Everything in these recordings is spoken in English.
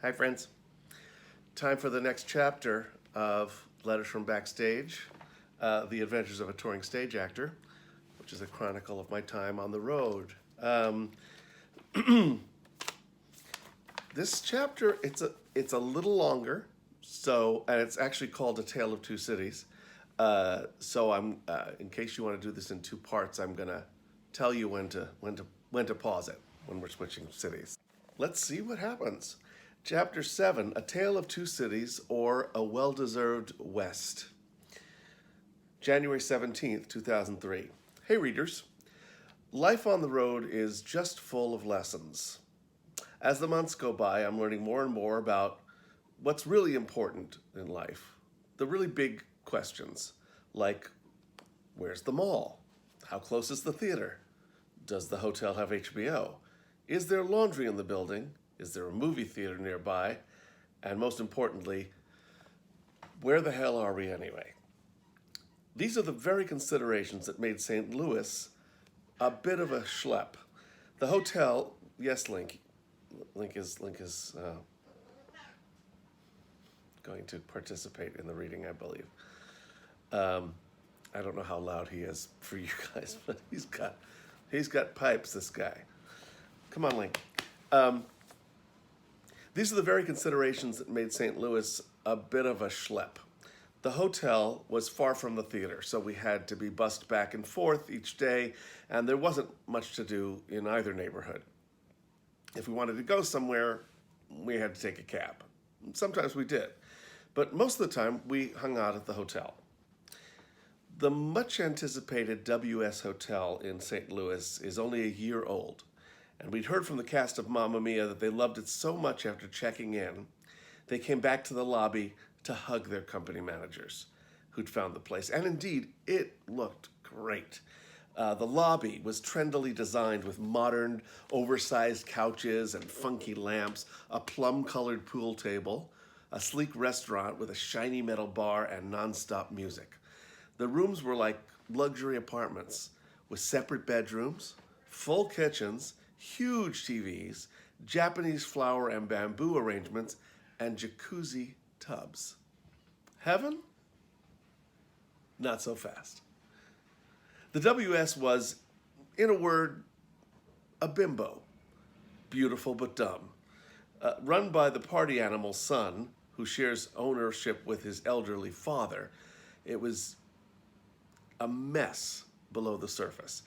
Hi, friends. Time for the next chapter of Letters from Backstage, The Adventures of a Touring Stage Actor, which is a chronicle of my time on the road. This chapter, it's a little longer, and it's actually called A Tale of Two Cities. In case you want to do this in two parts, I'm gonna tell you when to pause it when we're switching cities. Let's see what happens. Chapter 7, A Tale of Two Cities, or A Well-Deserved West. January 17th, 2003. Hey readers, life on the road is just full of lessons. As the months go by, I'm learning more and more about what's really important in life. The really big questions, like where's the mall? How close is the theater? Does the hotel have HBO? Is there laundry in the building? Is there a movie theater nearby? And most importantly, where the hell are we anyway? These are the very considerations that made St. Louis a bit of a schlep. The hotel, yes, Link is going to participate in the reading, I believe. I don't know how loud he is for you guys, but he's got pipes, this guy. Come on, Link. These are the very considerations that made St. Louis a bit of a schlep. The hotel was far from the theater, so we had to be bussed back and forth each day, and there wasn't much to do in either neighborhood. If we wanted to go somewhere, we had to take a cab. Sometimes we did, but most of the time we hung out at the hotel. The much anticipated WS Hotel in St. Louis is only a year old, and we'd heard from the cast of Mamma Mia that they loved it so much after checking in, they came back to the lobby to hug their company managers who'd found the place. And indeed, it looked great. The lobby was trendily designed with modern, oversized couches and funky lamps, a plum-colored pool table, a sleek restaurant with a shiny metal bar and nonstop music. The rooms were like luxury apartments with separate bedrooms, full kitchens, huge TVs, Japanese flower and bamboo arrangements, and jacuzzi tubs. Heaven? Not so fast. The WS was, in a word, a bimbo. Beautiful but dumb. Run by the party animal son, who shares ownership with his elderly father, it was a mess below the surface.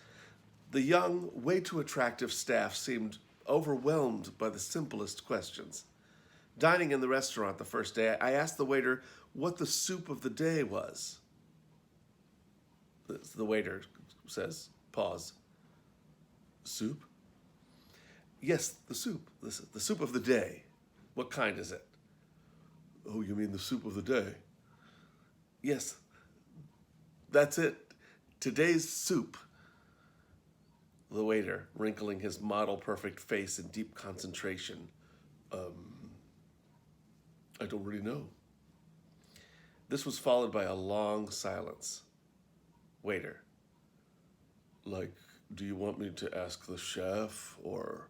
The young, way too attractive staff seemed overwhelmed by the simplest questions. Dining in the restaurant the first day, I asked the waiter what the soup of the day was. The waiter says, pause. Soup? Yes, the soup. The soup of the day. What kind is it? Oh, you mean the soup of the day? Yes, that's it. Today's soup. The waiter, wrinkling his model-perfect face in deep concentration. I don't really know. This was followed by a long silence. Waiter, like, do you want me to ask the chef, or?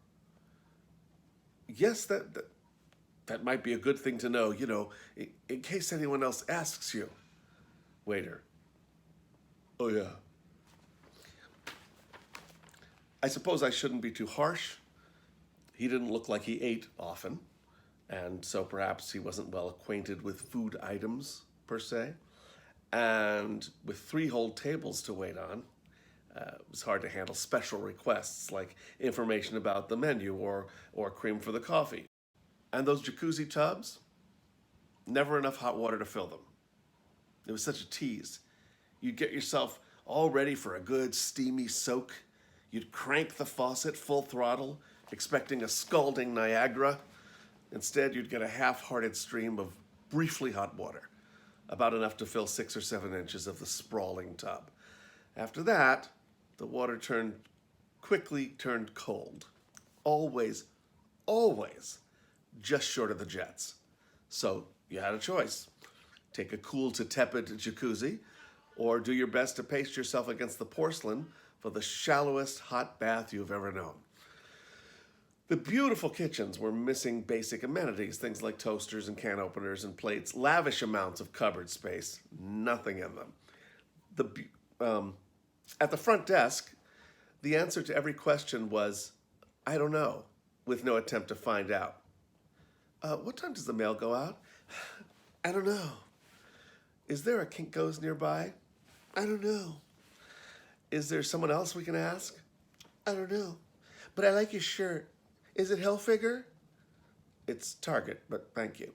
Yes, that might be a good thing to know, in case anyone else asks you. Waiter, oh yeah. I suppose I shouldn't be too harsh. He didn't look like he ate often, and so perhaps he wasn't well acquainted with food items, per se. And with 3 whole tables to wait on, it was hard to handle special requests like information about the menu or cream for the coffee. And those jacuzzi tubs, never enough hot water to fill them. It was such a tease. You'd get yourself all ready for a good steamy soak. You'd crank the faucet full throttle, expecting a scalding Niagara. Instead, you'd get a half-hearted stream of briefly hot water, about enough to fill 6 or 7 inches of the sprawling tub. After that, the water quickly turned cold. Always, always just short of the jets. So you had a choice. Take a cool to tepid jacuzzi, or do your best to pace yourself against the porcelain for the shallowest hot bath you've ever known. The beautiful kitchens were missing basic amenities, things like toasters and can openers and plates, lavish amounts of cupboard space, nothing in them. At the front desk, the answer to every question was, I don't know, with no attempt to find out. What time does the mail go out? I don't know. Is there a Kinko's nearby? I don't know. Is there someone else we can ask? I don't know. But I like your shirt. Is it Hilfiger? It's Target, but thank you.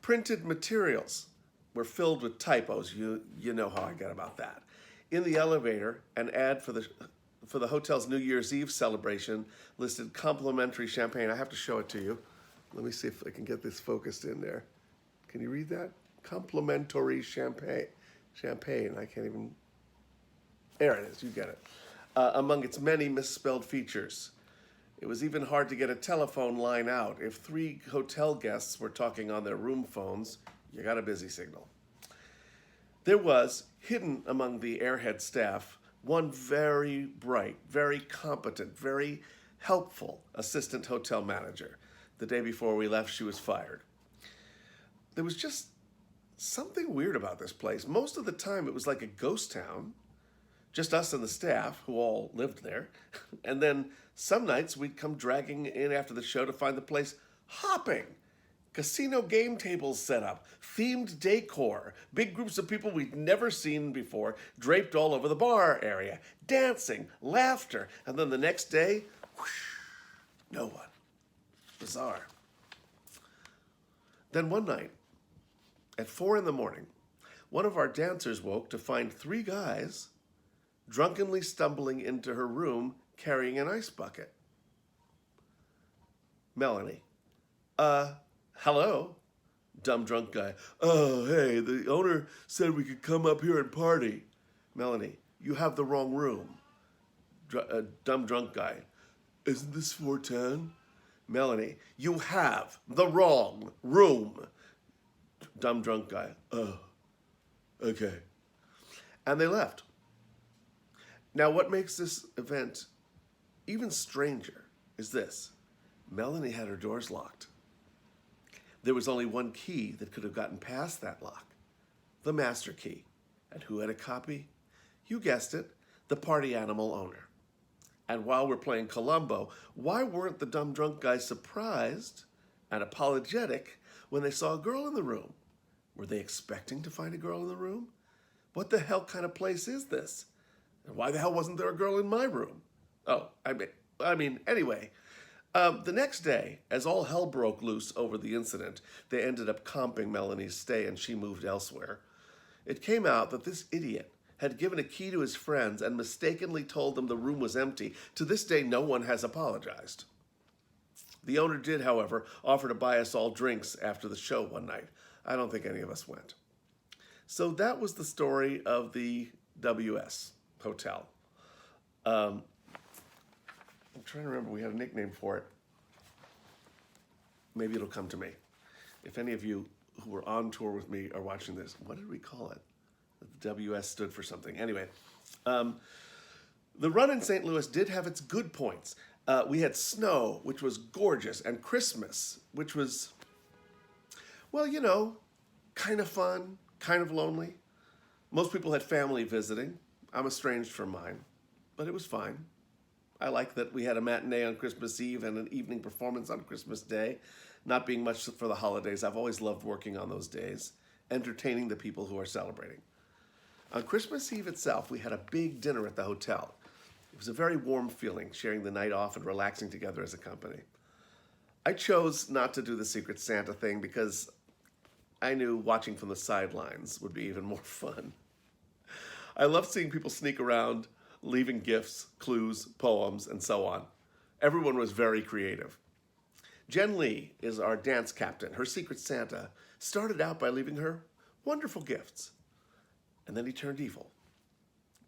Printed materials were filled with typos. You know how I get about that. In the elevator, an ad for the hotel's New Year's Eve celebration listed complimentary champagne. I have to show it to you. Let me see if I can get this focused in there. Can you read that? Complimentary champagne. Champagne. I can't even. There it is. You get it. Among its many misspelled features. It was even hard to get a telephone line out. If 3 hotel guests were talking on their room phones, you got a busy signal. There was, hidden among the Airhead staff, one very bright, very competent, very helpful assistant hotel manager. The day before we left, she was fired. There was just something weird about this place. Most of the time, it was like a ghost town. Just us and the staff, who all lived there. And then some nights we'd come dragging in after the show to find the place hopping. Casino game tables set up, themed decor, big groups of people we'd never seen before draped all over the bar area, dancing, laughter, and then the next day, whoosh, no one. Bizarre. Then one night, at 4 a.m, one of our dancers woke to find 3 guys drunkenly stumbling into her room carrying an ice bucket. Melanie. Hello? Dumb drunk guy. Oh, hey, the owner said we could come up here and party. Melanie. You have the wrong room. Dumb drunk guy. Isn't this 410? Melanie. You have the wrong room. Dumb drunk guy. Oh, okay. And they left. Now, what makes this event even stranger is this. Melanie had her doors locked. There was only one key that could have gotten past that lock. The master key. And who had a copy? You guessed it, the party animal owner. And while we're playing Columbo, why weren't the dumb drunk guys surprised and apologetic when they saw a girl in the room? Were they expecting to find a girl in the room? What the hell kind of place is this? And why the hell wasn't there a girl in my room? Oh, anyway. The next day, as all hell broke loose over the incident, they ended up comping Melanie's stay and she moved elsewhere. It came out that this idiot had given a key to his friends and mistakenly told them the room was empty. To this day, no one has apologized. The owner did, however, offer to buy us all drinks after the show one night. I don't think any of us went. So that was the story of the WS Hotel. I'm trying to remember, we had a nickname for it. Maybe it'll come to me. If any of you who were on tour with me are watching this, what did we call it? The WS stood for something. Anyway, the run in St. Louis did have its good points. We had snow, which was gorgeous, and Christmas, which was, well, you know, kind of fun, kind of lonely. Most people had family visiting. I'm estranged from mine, but it was fine. I like that we had a matinee on Christmas Eve and an evening performance on Christmas Day. Not being much for the holidays, I've always loved working on those days, entertaining the people who are celebrating. On Christmas Eve itself, we had a big dinner at the hotel. It was a very warm feeling, sharing the night off and relaxing together as a company. I chose not to do the Secret Santa thing because I knew watching from the sidelines would be even more fun. I love seeing people sneak around, leaving gifts, clues, poems, and so on. Everyone was very creative. Jen Lee is our dance captain. Her Secret Santa started out by leaving her wonderful gifts. And then he turned evil.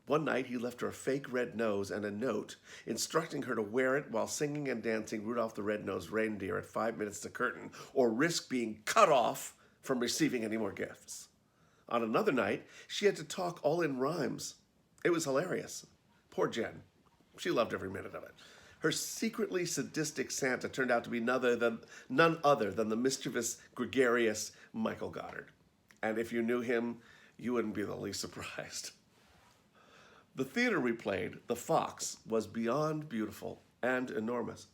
One night, he left her a fake red nose and a note instructing her to wear it while singing and dancing Rudolph the Red-Nosed Reindeer at 5 minutes to curtain, or risk being cut off from receiving any more gifts. On another night, she had to talk all in rhymes. It was hilarious. Poor Jen. She loved every minute of it. Her secretly sadistic Santa turned out to be none other than the mischievous, gregarious Michael Goddard. And if you knew him, you wouldn't be the least surprised. The theater we played, the Fox, was beyond beautiful and enormous.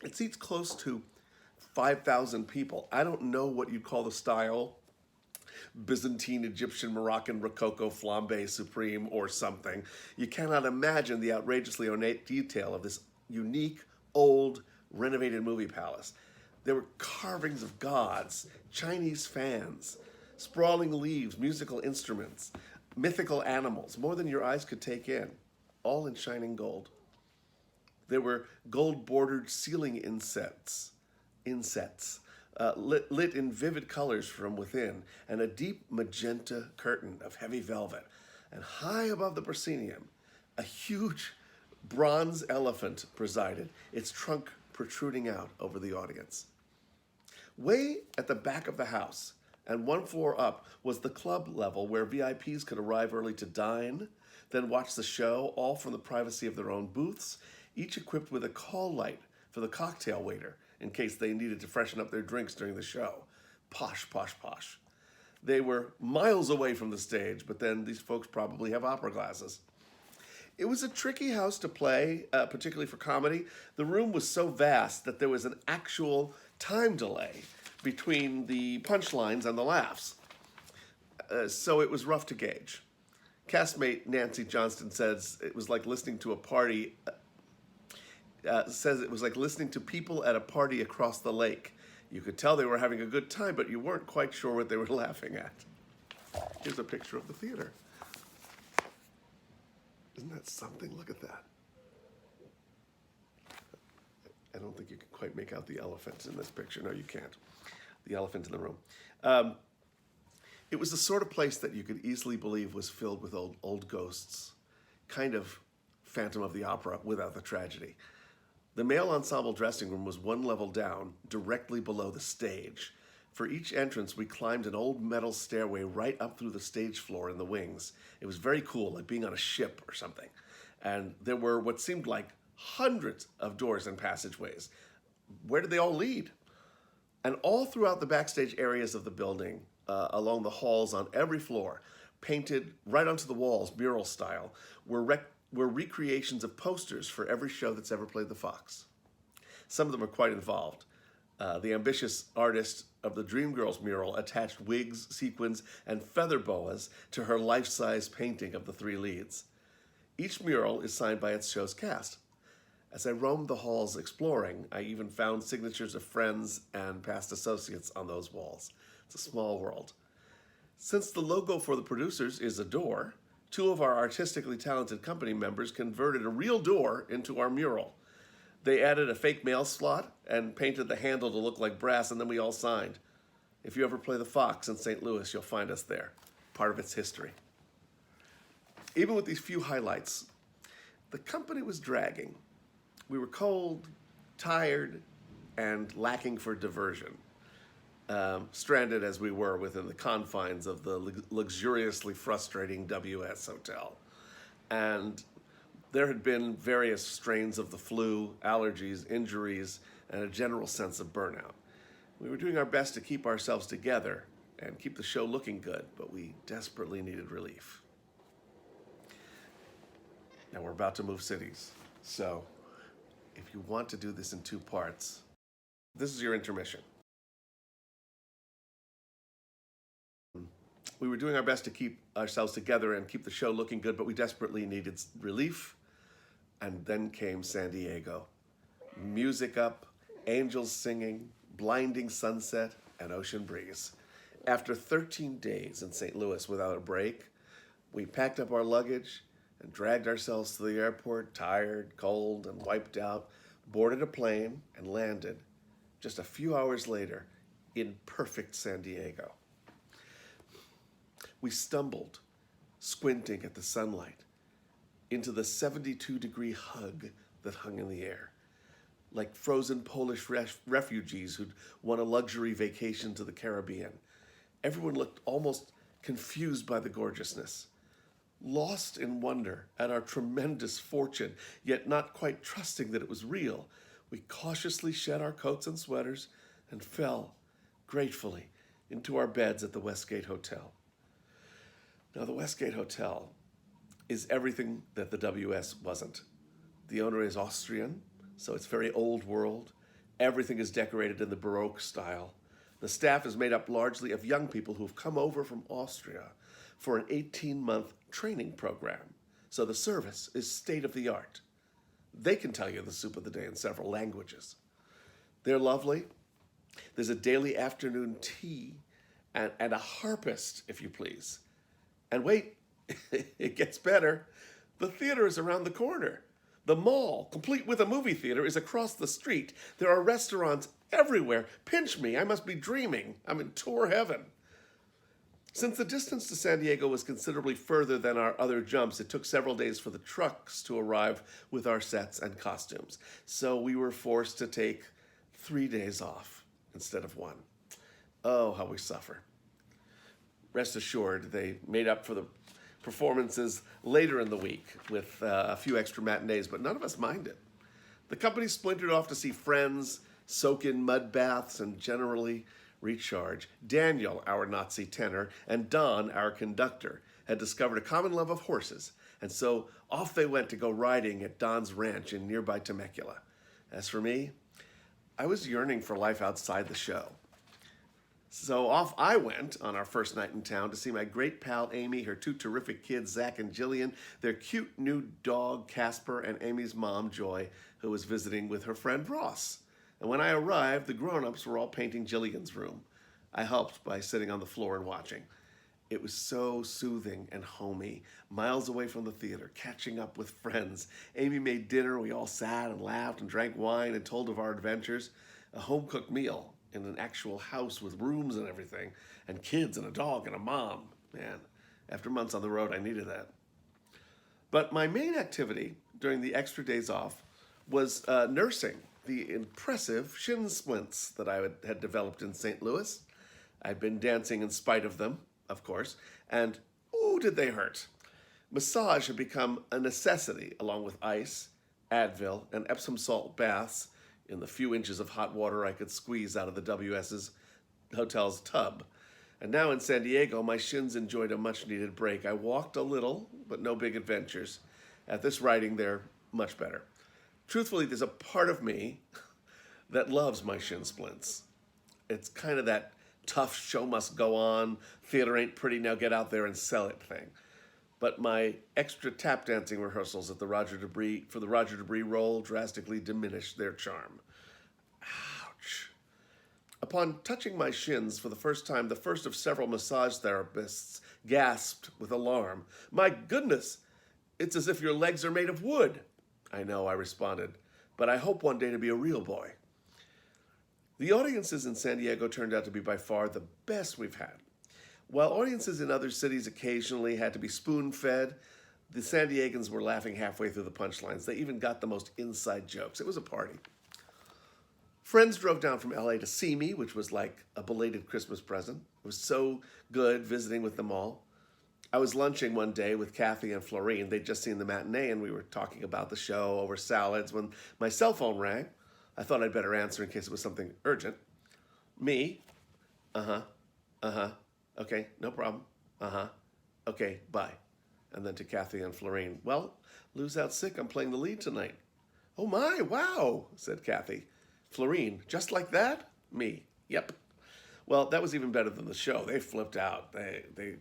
It seats close to 5,000 people. I don't know what you'd call the style, Byzantine, Egyptian, Moroccan, Rococo, Flambe, Supreme, or something. You cannot imagine the outrageously ornate detail of this unique, old, renovated movie palace. There were carvings of gods, Chinese fans, sprawling leaves, musical instruments, mythical animals, more than your eyes could take in, all in shining gold. There were gold-bordered ceiling insets, lit in vivid colors from within, and a deep magenta curtain of heavy velvet. And high above the proscenium, a huge bronze elephant presided, its trunk protruding out over the audience. Way at the back of the house, and one floor up, was the club level where VIPs could arrive early to dine, then watch the show, all from the privacy of their own booths, each equipped with a call light for the cocktail waiter in case they needed to freshen up their drinks during the show. Posh, posh, posh. They were miles away from the stage, but then these folks probably have opera glasses. It was a tricky house to play, particularly for comedy. The room was so vast that there was an actual time delay between the punchlines and the laughs. So it was rough to gauge. Castmate Nancy Johnston says it was like listening to a party, says it was like listening to people at a party across the lake. You could tell they were having a good time, but you weren't quite sure what they were laughing at. Here's a picture of the theater. Isn't that something? Look at that. I don't think you can quite make out the elephant in this picture. No, you can't. The elephant in the room. It was the sort of place that you could easily believe was filled with old ghosts. Kind of Phantom of the Opera without the tragedy. The male ensemble dressing room was one level down, directly below the stage. For each entrance, we climbed an old metal stairway right up through the stage floor in the wings. It was very cool, like being on a ship or something. And there were what seemed like hundreds of doors and passageways. Where did they all lead? And all throughout the backstage areas of the building, along the halls on every floor, painted right onto the walls, mural style, were recreations of posters for every show that's ever played the Fox. Some of them are quite involved. The ambitious artist of the Dreamgirls mural attached wigs, sequins, and feather boas to her life-size painting of the three leads. Each mural is signed by its show's cast. As I roamed the halls exploring, I even found signatures of friends and past associates on those walls. It's a small world. Since the logo for the producers is a door, two of our artistically talented company members converted a real door into our mural. They added a fake mail slot and painted the handle to look like brass, and then we all signed. If you ever play the Fox in St. Louis, you'll find us there, part of its history. Even with these few highlights, the company was dragging. We were cold, tired, and lacking for diversion. Stranded as we were within the confines of the luxuriously frustrating WS Hotel. And there had been various strains of the flu, allergies, injuries, and a general sense of burnout. We were doing our best to keep ourselves together and keep the show looking good, but we desperately needed relief. Now we're about to move cities, so if you want to do this in two parts, this is your intermission. We were doing our best to keep ourselves together and keep the show looking good, but we desperately needed relief. And then came San Diego. Music up, angels singing, blinding sunset, and ocean breeze. After 13 days in St. Louis without a break, we packed up our luggage and dragged ourselves to the airport, tired, cold, and wiped out, boarded a plane, and landed just a few hours later in perfect San Diego. We stumbled, squinting at the sunlight, into the 72-degree hug that hung in the air, like frozen Polish refugees who'd won a luxury vacation to the Caribbean. Everyone looked almost confused by the gorgeousness. lost in wonder at our tremendous fortune, yet not quite trusting that it was real, we cautiously shed our coats and sweaters and fell, gratefully, into our beds at the Westgate Hotel. Now, the Westgate Hotel is everything that the WS wasn't. The owner is Austrian, so it's very old world. Everything is decorated in the Baroque style. The staff is made up largely of young people who've come over from Austria for an 18-month training program. So the service is state of the art. They can tell you the soup of the day in several languages. They're lovely. There's a daily afternoon tea and a harpist, if you please. And wait, it gets better. The theater is around the corner. The mall, complete with a movie theater, is across the street. There are restaurants everywhere. Pinch me, I must be dreaming. I'm in tour heaven. Since the distance to San Diego was considerably further than our other jumps, it took several days for the trucks to arrive with our sets and costumes. So we were forced to take 3 days off instead of 1. Oh, how we suffer. Rest assured, they made up for the performances later in the week with a few extra matinees, but none of us minded. The company splintered off to see friends, soak in mud baths, and generally recharge. Daniel, our Nazi tenor, and Don, our conductor, had discovered a common love of horses, and so off they went to go riding at Don's ranch in nearby Temecula. As for me, I was yearning for life outside the show. So off I went on our first night in town to see my great pal Amy, her 2 terrific kids, Zach and Jillian, their cute new dog, Casper, and Amy's mom, Joy, who was visiting with her friend Ross. And when I arrived, the grown-ups were all painting Jillian's room. I helped by sitting on the floor and watching. It was so soothing and homey, miles away from the theater, catching up with friends. Amy made dinner, we all sat and laughed and drank wine and told of our adventures. A home-cooked meal in an actual house with rooms and everything, and kids and a dog and a mom. Man, after months on the road, I needed that. But my main activity during the extra days off was nursing the impressive shin splints that I had developed in St. Louis. I'd been dancing in spite of them, of course, and ooh, did they hurt. Massage had become a necessity, along with ice, Advil, and Epsom salt baths in the few inches of hot water I could squeeze out of the WS's hotel's tub. And now in San Diego, my shins enjoyed a much-needed break. I walked a little, but no big adventures. At this writing, they're much better. Truthfully, there's a part of me that loves my shin splints. It's kind of that tough show must go on, theater ain't pretty, now get out there and sell it thing. But my extra tap dancing rehearsals at the Roger Debris role drastically diminished their charm. Ouch. Upon touching my shins for the first time, the first of several massage therapists gasped with alarm. "My goodness, it's as if your legs are made of wood." "I know," I responded, "but I hope one day to be a real boy." The audiences in San Diego turned out to be by far the best we've had. While audiences in other cities occasionally had to be spoon-fed, the San Diegans were laughing halfway through the punchlines. They even got the most inside jokes. It was a party. Friends drove down from LA to see me, which was like a belated Christmas present. It was so good visiting with them all. I was lunching one day with Kathy and Florine. They'd just seen the matinee, and we were talking about the show over salads when my cell phone rang. I thought I'd better answer in case it was something urgent. "Me? Okay, no problem. Okay, bye." And then to Kathy and Florine, "Well, Lou's out sick. I'm playing the lead tonight." "Oh my, wow," said Kathy. Florine, "Just like that?" Me, "Yep." Well, that was even better than the show. They flipped out.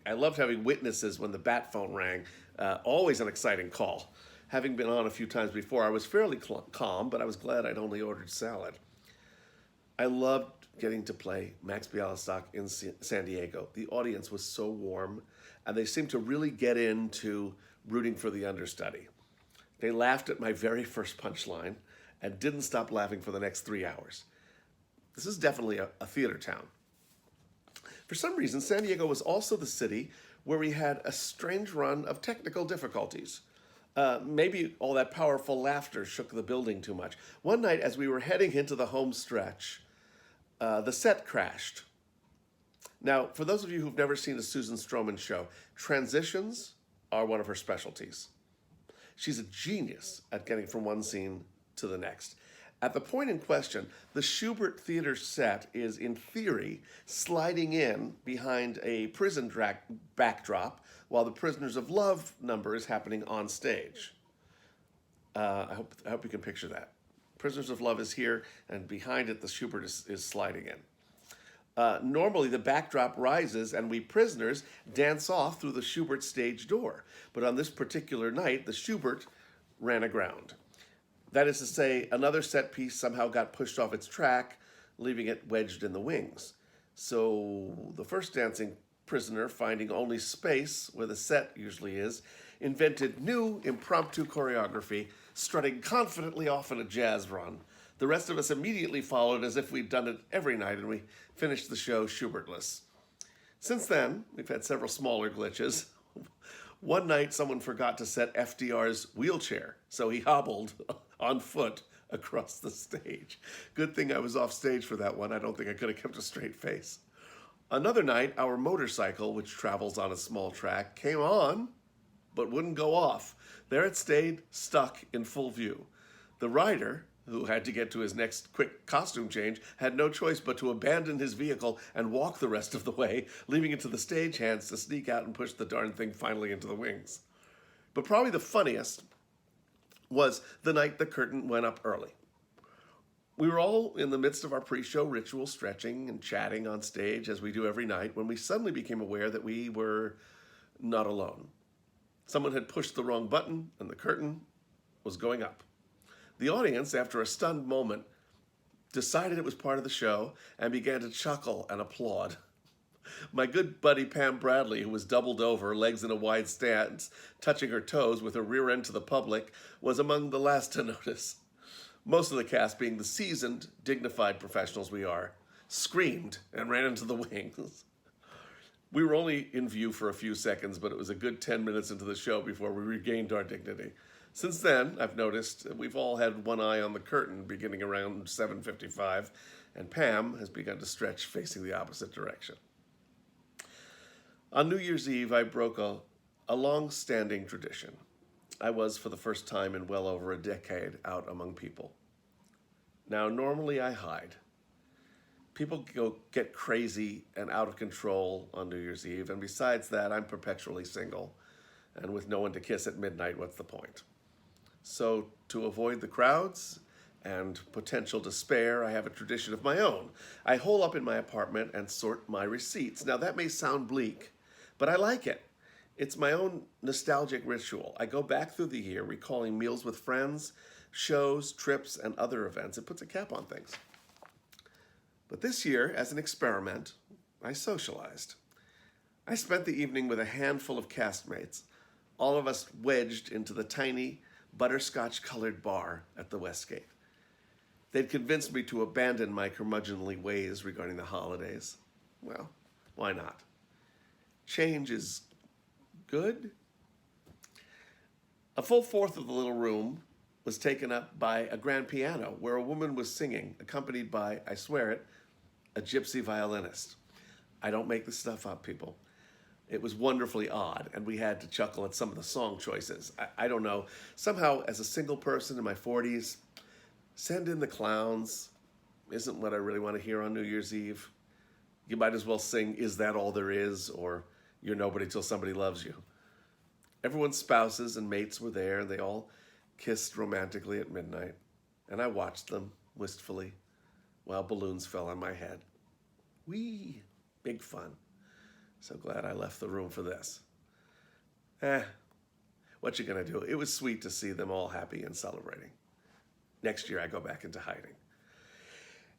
I loved having witnesses when the bat phone rang. Always an exciting call. Having been on a few times before, I was fairly calm, but I was glad I'd only ordered salad. I loved getting to play Max Bialystock in San Diego. The audience was so warm, and they seemed to really get into rooting for the understudy. They laughed at my very first punchline and didn't stop laughing for the next 3 hours. This is definitely a theater town. For some reason, San Diego was also the city where we had a strange run of technical difficulties. Maybe all that powerful laughter shook the building too much. One night, as we were heading into the home stretch, the set crashed. Now, for those of you who've never seen a Susan Stroman show, transitions are one of her specialties. She's a genius at getting from one scene to the next. At the point in question, the Schubert Theater set is, in theory, sliding in behind a prison backdrop while the Prisoners of Love number is happening on stage. I hope you can picture that. Prisoners of Love is here, and behind it, the Schubert is sliding in. Normally, the backdrop rises, and we prisoners dance off through the Schubert stage door. But on this particular night, the Schubert ran aground. That is to say, another set piece somehow got pushed off its track, leaving it wedged in the wings. So the first dancing prisoner, finding only space where the set usually is, invented new impromptu choreography, strutting confidently off in a jazz run. The rest of us immediately followed as if we'd done it every night, and we finished the show Schubertless. Since then, we've had several smaller glitches. One night, someone forgot to set FDR's wheelchair, so he hobbled on foot across the stage. Good thing I was off stage for that one. I don't think I could have kept a straight face. Another night, our motorcycle, which travels on a small track, came on, but wouldn't go off. There it stayed, stuck in full view. The rider, who had to get to his next quick costume change, had no choice but to abandon his vehicle and walk the rest of the way, leaving it to the stagehands to sneak out and push the darn thing finally into the wings. But probably the funniest was the night the curtain went up early. We were all in the midst of our pre-show ritual, stretching and chatting on stage as we do every night, when we suddenly became aware that we were not alone. Someone had pushed the wrong button and the curtain was going up. The audience, after a stunned moment, decided it was part of the show and began to chuckle and applaud. My good buddy Pam Bradley, who was doubled over, legs in a wide stance, touching her toes with her rear end to the public, was among the last to notice. Most of the cast, being the seasoned, dignified professionals we are, screamed and ran into the wings. We were only in view for a few seconds, but it was a good 10 minutes into the show before we regained our dignity. Since then, I've noticed we've all had one eye on the curtain beginning around 7:55, and Pam has begun to stretch facing the opposite direction. On New Year's Eve, I broke a long-standing tradition. I was, for the first time in well over a decade, out among people. Now, normally I hide. People get crazy and out of control on New Year's Eve, and besides that, I'm perpetually single. And with no one to kiss at midnight, what's the point? So, to avoid the crowds and potential despair, I have a tradition of my own. I hole up in my apartment and sort my receipts. Now, that may sound bleak, but I like it. It's my own nostalgic ritual. I go back through the year, recalling meals with friends, shows, trips, and other events. It puts a cap on things. But this year, as an experiment, I socialized. I spent the evening with a handful of castmates, all of us wedged into the tiny, butterscotch-colored bar at the Westgate. They'd convinced me to abandon my curmudgeonly ways regarding the holidays. Well, why not? Change is good. A full fourth of the little room was taken up by a grand piano where a woman was singing, accompanied by, I swear it, a gypsy violinist. I don't make this stuff up, people. It was wonderfully odd, and we had to chuckle at some of the song choices. I don't know. Somehow, as a single person in my 40s, send in the clowns isn't what I really want to hear on New Year's Eve. You might as well sing Is That All There Is, or You're Nobody Till Somebody Loves You. Everyone's spouses and mates were there, and they all kissed romantically at midnight, and I watched them wistfully while balloons fell on my head. Whee! Big fun. So glad I left the room for this. What you gonna do? It was sweet to see them all happy and celebrating. Next year I go back into hiding.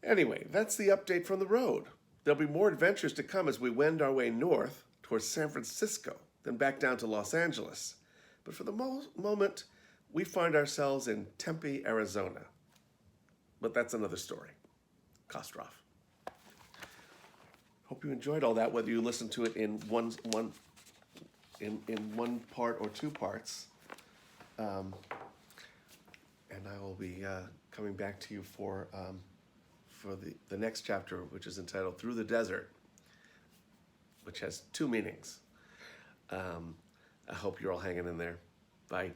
Anyway, that's the update from the road. There'll be more adventures to come as we wend our way north towards San Francisco, then back down to Los Angeles. But for the moment, we find ourselves in Tempe, Arizona. But that's another story. Kostroff. Hope you enjoyed all that, whether you listened to it in one part or two parts. And I will be coming back to you for the next chapter, which is entitled Through the Desert, which has two meanings. I hope you're all hanging in there. Bye.